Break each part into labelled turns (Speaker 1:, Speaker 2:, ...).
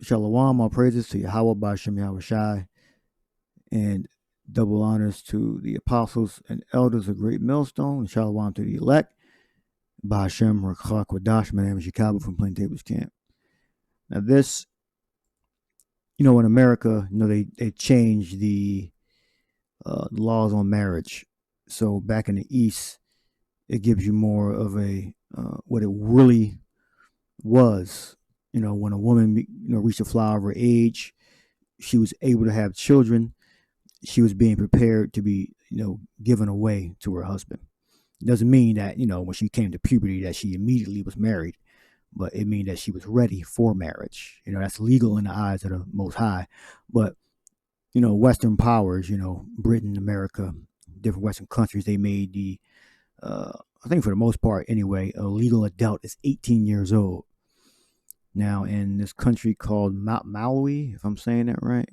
Speaker 1: Shalom, all praises to Yahweh Ba'Shem Yahweh Shai, and double honors to the apostles and elders of Great Millstone, and Shalom to the elect. Ba'Shem Rakha Kwadash. My name is Yakalba from Plain Tables Camp. Now this, in America, they changed the laws on marriage. So back in the East, it gives you more of a what it really was. When a woman reached the flower of her age, she was able to have children. She was being prepared to be given away to her husband. It doesn't mean that when she came to puberty that she immediately was married, but it means that she was ready for marriage. That's legal in the eyes of the Most High. But Western powers, Britain, America, different Western countries, they made the I think for the most part anyway, a legal adult is 18 years old. Now, in this country called Malawi, if I'm saying that right,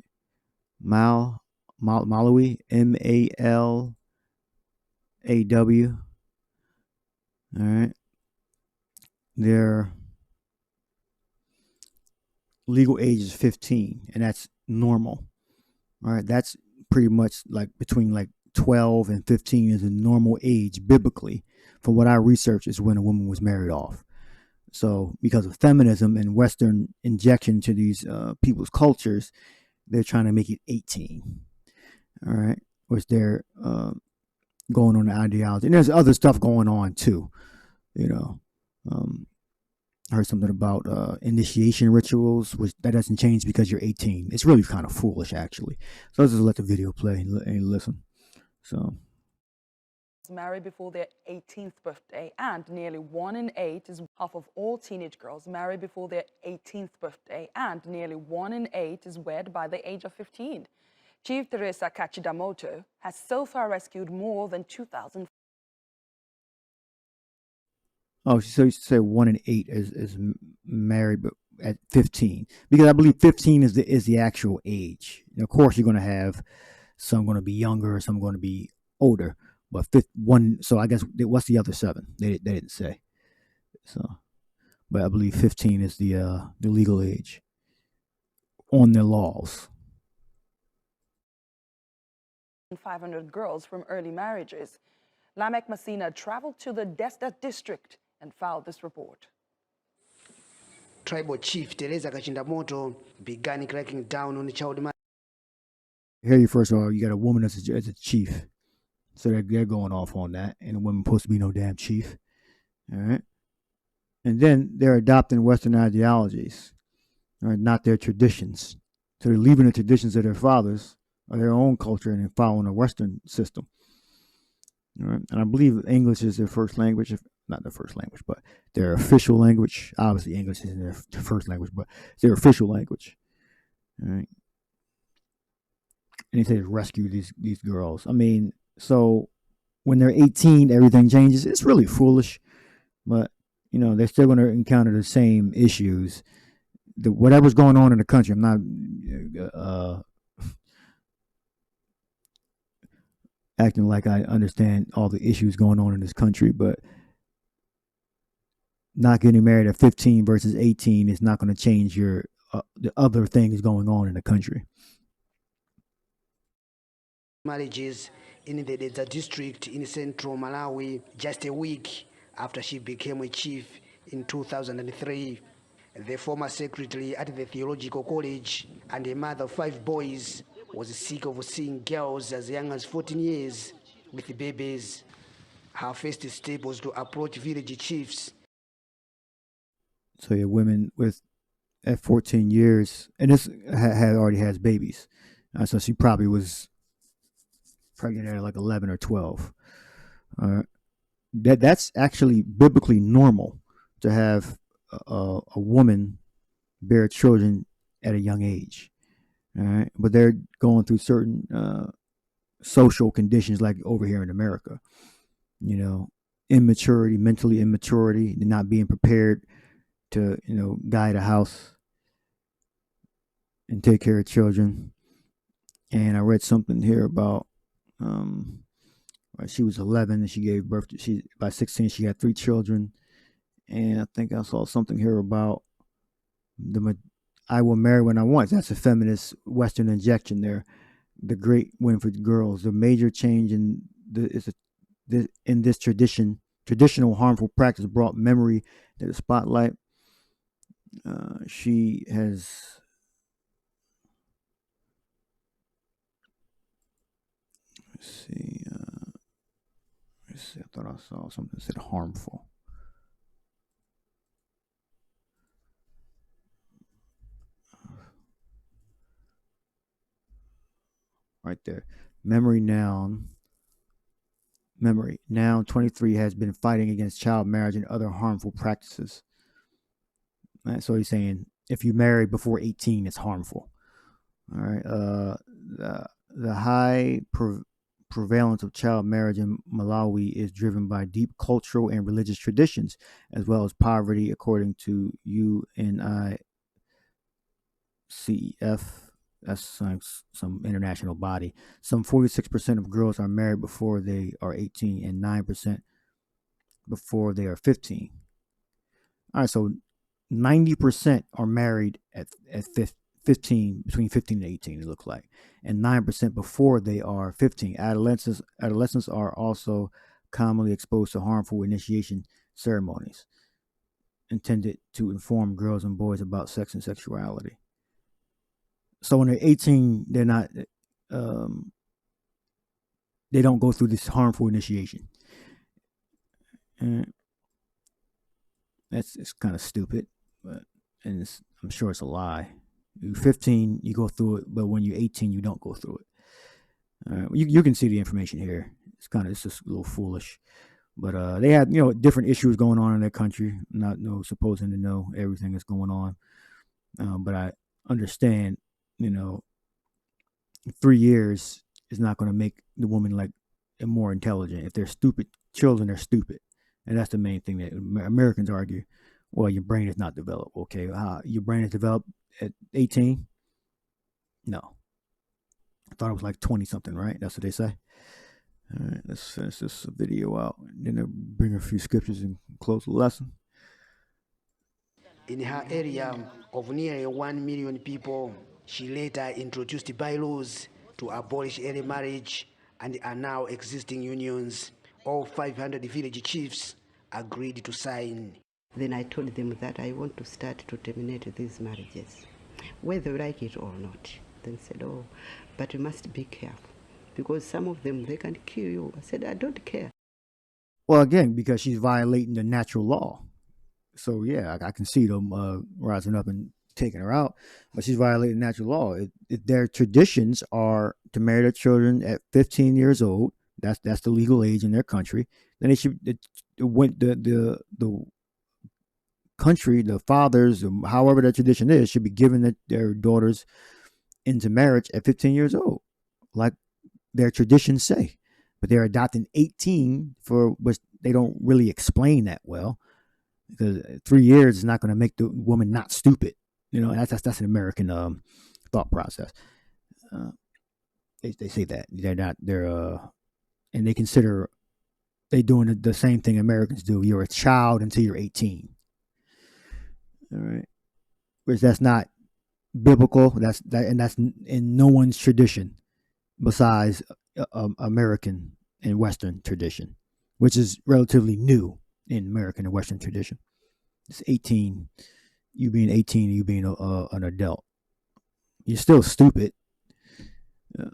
Speaker 1: Malawi, Malaw. All right, their legal age is 15, and that's normal. All right, that's pretty much like between like 12 and 15 is a normal age biblically. From what I researched, is when a woman was married off. So because of feminism and Western injection to these people's cultures, they're trying to make it 18. All right, which they're going on the ideology. And there's other stuff going on too. I heard something about initiation rituals, which that doesn't change because you're 18. It's really kind of foolish, actually. So let's just let the video play and listen. So.
Speaker 2: Marry before their 18th birthday, and nearly 1 in 8 is half of all teenage girls marry before their 18th birthday, and nearly 1 in 8 is wed by the age of 15. Chief Teresa Kachidamoto has so far rescued more than 2,000.
Speaker 1: Oh, so you say 1 in 8 is married, but at 15, because I believe 15 is the actual age. Of course, you're going to have some going to be younger, some going to be older. But one, so I guess what's the other 7? They didn't say. So, but I believe 15 is the legal age on their laws.
Speaker 2: 500 girls from early marriages. Lamek Messina traveled to the Desert District and filed this report.
Speaker 3: Tribal Chief Teresa Kachidamoto began cracking down on the child marriage.
Speaker 1: Here, you first of all, you got a woman as a chief. So they're going off on that, and the women supposed to be no damn chief. All right. And then they're adopting Western ideologies, all right, not their traditions. So they're leaving the traditions of their fathers or their own culture and following a Western system. All right. And I believe English is their first language, not their first language, but their official language. Obviously, English isn't their first language, but it's their official language. All right. And they say rescue these girls. I mean, so when they're 18, everything changes. It's really foolish, but they're still going to encounter the same issues. Whatever's going on in the country, I'm not acting like I understand all the issues going on in this country, but not getting married at 15 versus 18 is not going to change the other things going on in the country.
Speaker 3: Marriages in the Desert District in central Malawi just a week after she became a chief in 2003. The former secretary at the theological college and a mother of 5 boys was sick of seeing girls as young as 14 years with babies. Her first step was to approach village chiefs.
Speaker 1: So yeah, women at 14 years, and this already has babies. So she probably was pregnant at like 11 or 12. That's actually biblically normal to have a woman bear children at a young age. All right, but they're going through certain social conditions, like over here in America. Immaturity, mentally immaturity, not being prepared to guide a house and take care of children. And I read something here about she was 11 and she gave birth to, by 16 she had 3 children. And I think I saw something here about I will marry when I want. That's a feminist Western injection there. The great win for girls. The major change in in this traditional harmful practice brought memory to the spotlight. She has. Let's see. I thought I saw something that said harmful. Right there. Memory noun 23 has been fighting against child marriage and other harmful practices. Right, so he's saying if you marry before 18, it's harmful. All right. The high prevalence of child marriage in Malawi is driven by deep cultural and religious traditions, as well as poverty, according to UNICEF. That's some international body. Some 46% of girls are married before they are 18 and 9% before they are 15. All right, so 90% are married at 15, between 15 and 18, it looks like, and 9% before they are 15. Adolescents are also commonly exposed to harmful initiation ceremonies intended to inform girls and boys about sex and sexuality. So when they're 18, they're not, they don't go through this harmful initiation. And it's kind of stupid, and I'm sure it's a lie. You're 15, you go through it, but when you're 18, you don't go through it. You can see the information here. It's just a little foolish, but they had different issues going on in their country. Not supposing to know everything that's going on, but I understand. 3 years is not going to make the woman like more intelligent. If they're stupid children, they're stupid, and that's the main thing that Americans argue. Well, your brain is not developed. Okay, your brain is developed at 18? No, I thought it was like 20 something, right? That's what they say. All right, let's finish this video out, and then I'll bring a few scriptures and close the lesson.
Speaker 3: In her area of nearly 1 million people, she later introduced bylaws to abolish early marriage and are now existing unions. All 500 village chiefs agreed to sign.
Speaker 4: Then I told them that I want to start to terminate these marriages, whether you like it or not. They said, oh, but you must be careful, because some of them, they can kill you. I said, I don't care.
Speaker 1: Well, again, because she's violating the natural law. So, yeah, I can see them rising up and taking her out, but she's violating natural law. Their traditions are to marry their children at 15 years old. That's the legal age in their country. Then they should the country, the fathers, however their tradition is, should be giving their daughters into marriage at 15 years old, like their traditions say. But they're adopting 18 for which they don't really explain that well. Because 3 years is not going to make the woman not stupid. That's an American thought process. They say that and they consider they doing the same thing Americans do. You're a child until you're 18. All right, whereas that's not biblical. That's in no one's tradition besides American and Western tradition, which is relatively new in American and Western tradition. It's 18. You being 18, you being an adult. You're still stupid. Here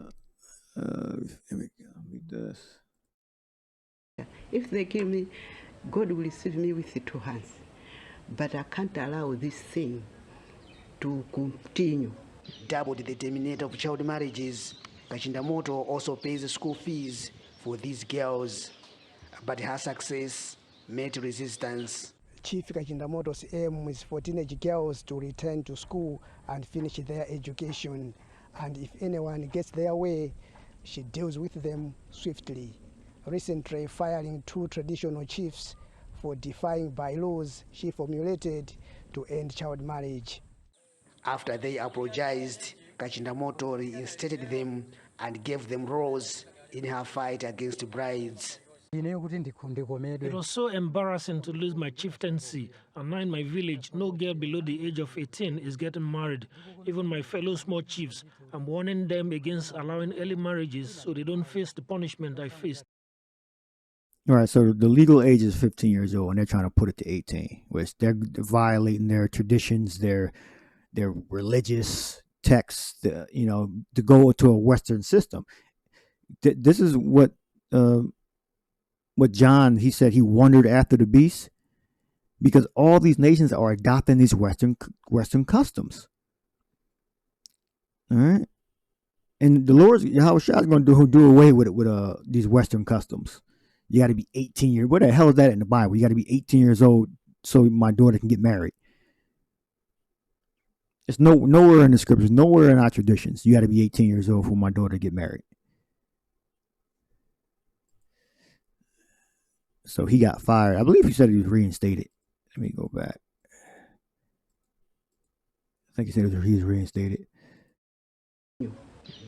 Speaker 1: we go. Read this.
Speaker 4: If they kill me, God will receive me with 2 hands. But I can't allow this thing to continue.
Speaker 3: Doubled the terminator of child marriages, Kachindamoto also pays school fees for these girls, but her success met resistance.
Speaker 5: Chief Kachindamoto's aim is for teenage girls to return to school and finish their education, and if anyone gets their way, she deals with them swiftly, recently firing 2 traditional chiefs for defying bylaws she formulated to end child marriage.
Speaker 3: After they apologized, Kachindamoto reinstated them and gave them roles in her fight against brides.
Speaker 6: It was so embarrassing to lose my chieftaincy, and now in my village, no girl below the age of 18 is getting married. Even my fellow small chiefs, I'm warning them against allowing early marriages so they don't face the punishment I faced.
Speaker 1: All right, so the legal age is 15 years old, and they're trying to put it to 18, which they're violating their traditions, their religious texts, to go to a Western system. This is what John, he said he wondered after the beast, because all these nations are adopting these Western customs. All right, and the Lord Yahweh Shah is going to do away with it with these Western customs. You got to be 18 years. What the hell is that in the Bible? You got to be 18 years old so my daughter can get married. It's nowhere in the scriptures, nowhere in our traditions. You got to be 18 years old for my daughter to get married. So he got fired. I believe he said he was reinstated. Let me go back. I think he said he was reinstated.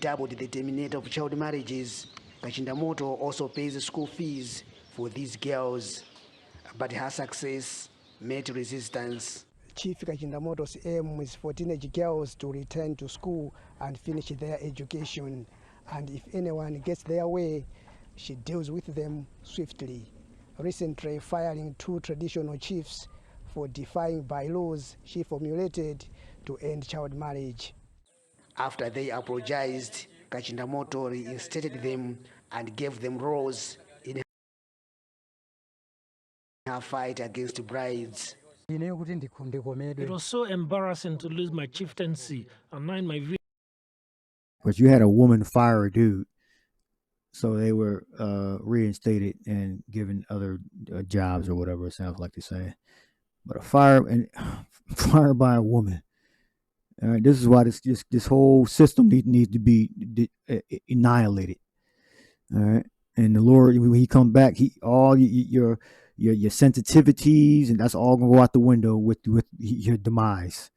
Speaker 3: Doubled the terminator of child marriages. Kachindamoto also pays school fees for these girls, but her success met resistance.
Speaker 5: Chief Kachindamoto's aim is for teenage girls to return to school and finish their education. And if anyone gets their way, she deals with them swiftly. Recently firing 2 traditional chiefs for defying bylaws she formulated to end child marriage.
Speaker 3: After they apologized, Kachindamoto reinstated them and gave them roles in her fight against brides.
Speaker 6: It was so embarrassing to lose my chieftaincy, and now in my village.
Speaker 1: But you had a woman fire a dude, so they were reinstated and given other jobs or whatever it sounds like to say. But a fire by a woman. All right, this is why this whole system needs to be annihilated. All right, and the Lord, when He come back, all your sensitivities, and that's all gonna go out the window with your demise.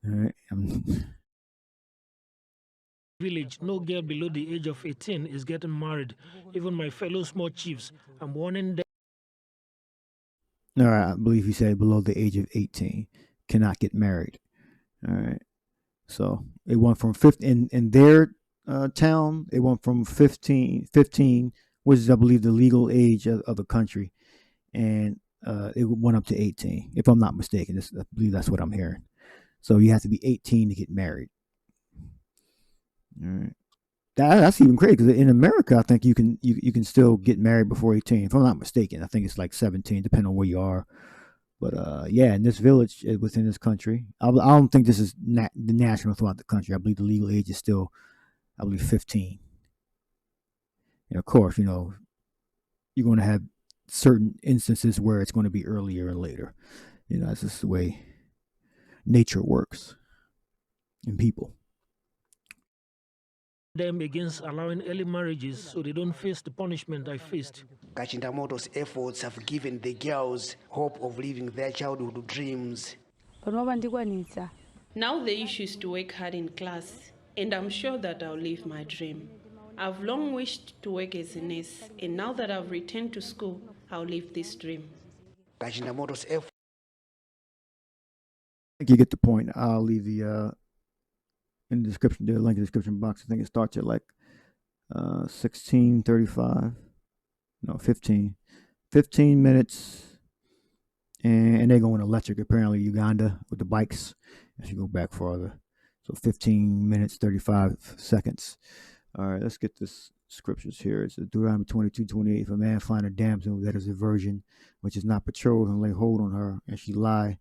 Speaker 1: All right.
Speaker 6: Village, no girl below the age of 18 is getting married. Even my fellow small chiefs, I'm warning them.
Speaker 1: All right, I believe he said below the age of 18 cannot get married. All right, so it went from 15 in their town. It went from 15, which is I believe the legal age of the country, and it went up to 18, if I'm not mistaken. I believe that's what I'm hearing. So you have to be 18 to get married. All right. That's even crazy because in America, I think you can still get married before 18. If I'm not mistaken, I think it's like 17, depending on where you are. But yeah, in this village within this country, I don't think this is the national throughout the country. I believe the legal age is still, I believe, 15. And of course, you're going to have certain instances where it's going to be earlier and later. That's just the way nature works in people.
Speaker 6: Them against allowing early marriages so they don't face the punishment I faced.
Speaker 3: Kachindamoto's efforts have given the girls hope of living their childhood dreams.
Speaker 7: Now the issue is to work hard in class, and I'm sure that I'll live my dream. I've long wished to work as a nurse, and now that I've returned to school, I'll live this dream.
Speaker 3: Kachindamoto's efforts.
Speaker 1: I think you get the point. I'll leave the in the description, the link in the description box. I think it starts at like 16:35. No, 15 minutes, and they're going electric. Apparently, Uganda with the bikes. As you go back farther, so 15 minutes 35 seconds. All right, let's get this scriptures here. It's Deuteronomy 22:28. If a man find a damsel that is a virgin, which is not betrothed, and lay hold on her, and she lie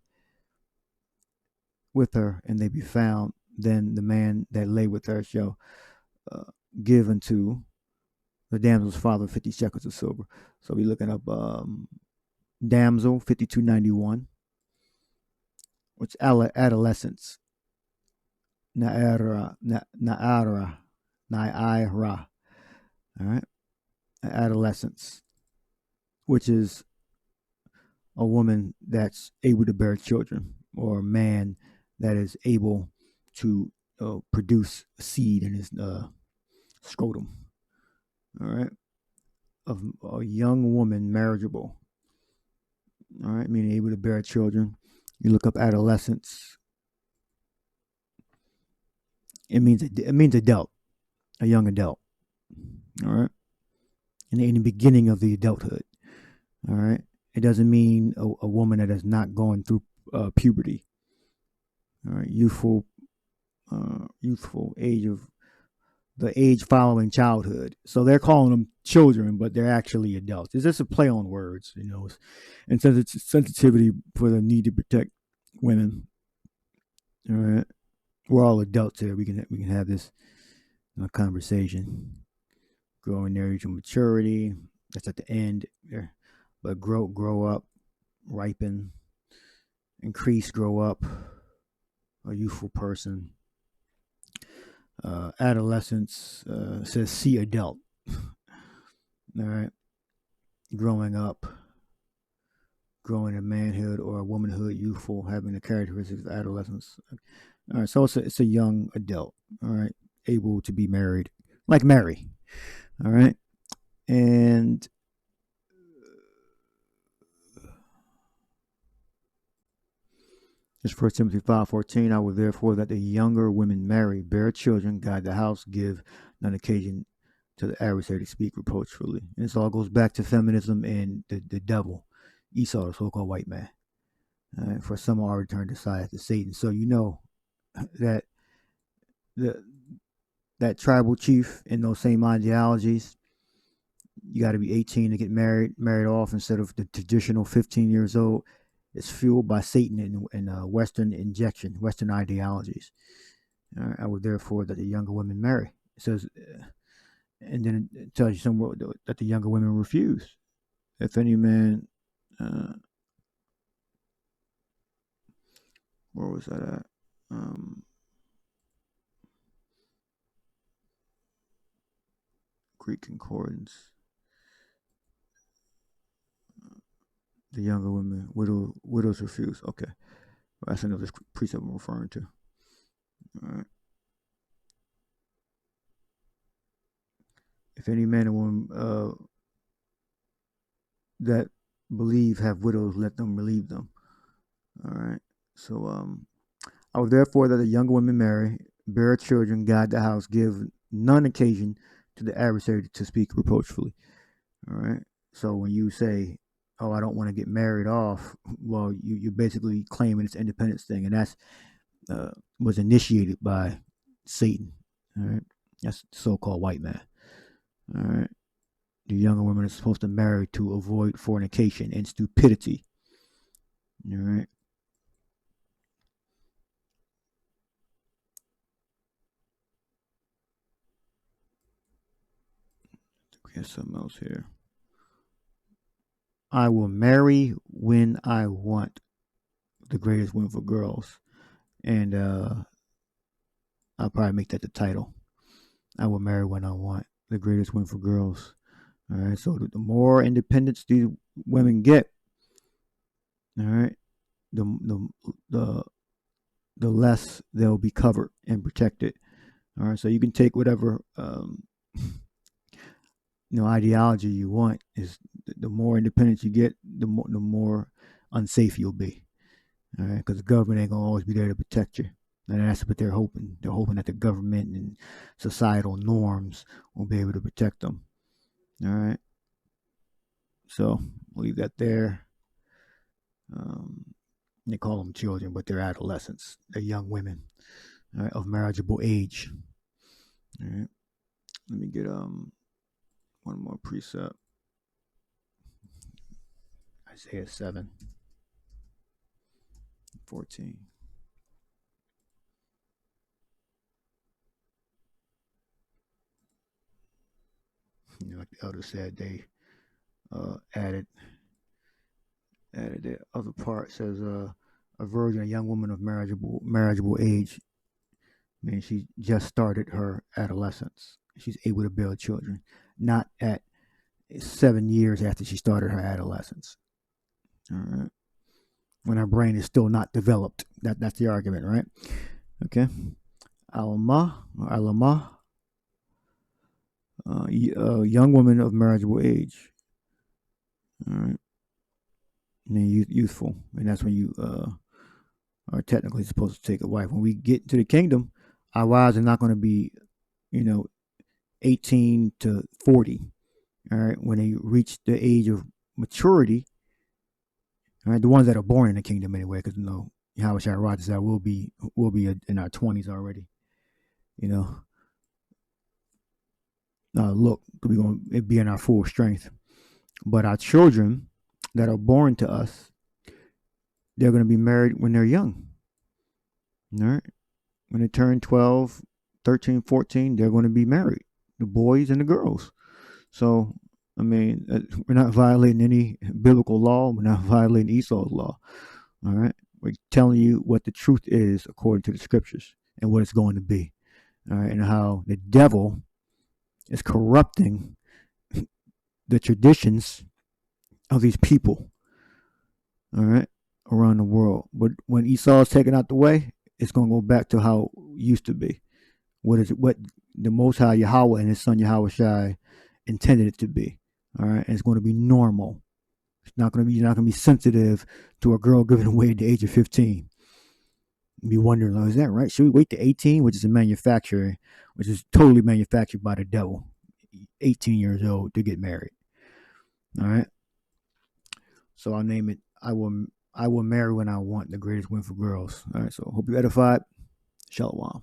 Speaker 1: with her, and they be found, then the man that lay with her shall give unto the damsel's father 50 shekels of silver. So we're looking up damsel 5291, which adolescence. Naira. All right, adolescence, which is a woman that's able to bear children, or a man that is able to produce seed in his scrotum. All right. of a young woman marriageable. All right, meaning able to bear children. You look up adolescence. It means adult, a young adult. All right, in the beginning of the adulthood. All right, it doesn't mean a woman that has not gone through puberty. All right, youthful age of the age following childhood. So they're calling them children, but they're actually adults. It's just a play on words, and sensitivity for the need to protect women. All right, we're all adults here. We can have this conversation. Growing their age of maturity. That's at the end there, but grow up, ripen, increase, grow up. A youthful person. Adolescence says see adult. All right, growing up, growing in manhood or womanhood, youthful, having the characteristics of adolescence. All right, so it's a young adult. All right, able to be married, like Mary. All right, and it's 1 Timothy 5:14. I will therefore that the younger women marry, bear children, guide the house, give none occasion to the adversary to speak reproachfully. And this all goes back to feminism and the devil, Esau, the so-called white man. For some are returned to side to Satan. So you know that that tribal chief in those same ideologies, you got to be 18 to get married off instead of the traditional 15 years old. It's fueled by Satan and Western injection, Western ideologies. I would therefore that the younger women marry. It says, and then it tells you somewhere that the younger women refuse. If any man, where was that at? Greek concordance. The younger women, widows refuse. Okay. Well, that's another precept I'm referring to. All right. If any man or woman that believe have widows, let them relieve them. All right. So I would therefore that the younger women marry, bear children, guide the house, give none occasion to the adversary to speak reproachfully. All right. So when you say, oh, I don't want to get married off, well, you're basically claiming it's independence thing, and that's was initiated by Satan. All right, that's the so-called white man. All right, the younger women are supposed to marry to avoid fornication and stupidity. All right. We have something else here. I will marry when I want. The greatest win for girls. And I'll probably make that the title. I will marry when I want. The greatest win for girls. All right. So the more independence these women get, all right, the less they'll be covered and protected. All right. So you can take whatever ideology you want. Is the more independence you get, the more unsafe you'll be. All right, because the government ain't gonna always be there to protect you, and that's what they're hoping. They're hoping that the government and societal norms will be able to protect them. All right, so we'll leave that there. They call them children, but they're adolescents. They're young women, all right, of marriageable age. All right, let me get one more precept. Isaiah 7:14. Like the elder said, they added the other part. Says a virgin, a young woman of marriageable age. I mean, she just started her adolescence. She's able to bear children, not at 7 years after she started her adolescence. All right. When her brain is still not developed. That's the argument, right? Okay. Alma. young woman of marriageable age. All right. And then youthful. And that's when you are technically supposed to take a wife. When we get to the kingdom, our wives are not going to be, 18 to 40. All right. When they reach the age of maturity, all right, the ones that are born in the kingdom anyway, because Yahushua Rogers said we'll be in our 20s already. Look, we're going to be in our full strength. But our children that are born to us, they're going to be married when they're young. All right? When they turn 12, 13, 14, they're going to be married, the boys and the girls. So, we're not violating any biblical law. We're not violating Esau's law. All right? We're telling you what the truth is according to the scriptures and what it's going to be. All right? And how the devil is corrupting the traditions of these people, all right, around the world. But when Esau is taken out the way, it's going to go back to how it used to be. What the Most High Yahweh and His Son Yahweh Shai intended it to be. All right, and it's going to be normal. You're not going to be sensitive to a girl given away at the age of 15. You'll be wondering, is that right? Should we wait to 18, which is a manufacturer, which is totally manufactured by the devil? 18 years old to get married. All right. So I'll name it. I will marry when I want, the greatest win for girls. All right. So hope you edified. Shalom.